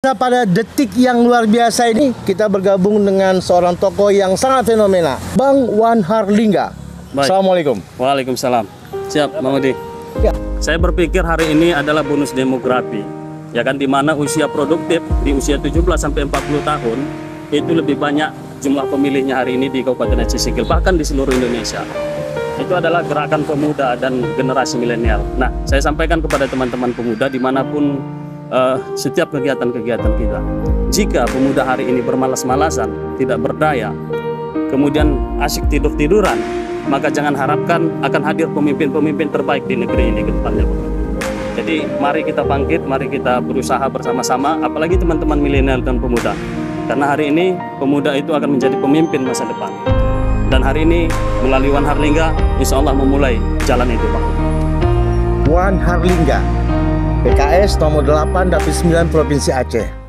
Pada detik yang luar biasa ini, kita bergabung dengan seorang tokoh yang sangat fenomenal, Bang Wan Harlingga. Baik. Assalamualaikum. Waalaikumsalam. Siap, Bang Udi. Ya. Saya berpikir hari ini adalah bonus demografi, ya kan, di mana usia produktif di usia 17 sampai 40 tahun itu lebih banyak jumlah pemilihnya hari ini di Kabupaten Aceh Sigil, bahkan di seluruh Indonesia. Itu adalah gerakan pemuda dan generasi milenial. Nah, saya sampaikan kepada teman-teman pemuda dimanapun setiap kegiatan-kegiatan kita. Jika pemuda hari ini bermalas-malasan, tidak berdaya, kemudian asyik tidur-tiduran, maka jangan harapkan akan hadir pemimpin-pemimpin terbaik di negeri ini ke depannya. Jadi mari kita bangkit, mari kita berusaha bersama-sama, apalagi teman-teman milenial dan pemuda. Karena hari ini pemuda itu akan menjadi pemimpin masa depan. Dan hari ini melalui Wan Harlingga, insya Allah memulai jalan itu, Pak. Wan Harlingga, PKS nomor 8 Dapil 9 Provinsi Aceh.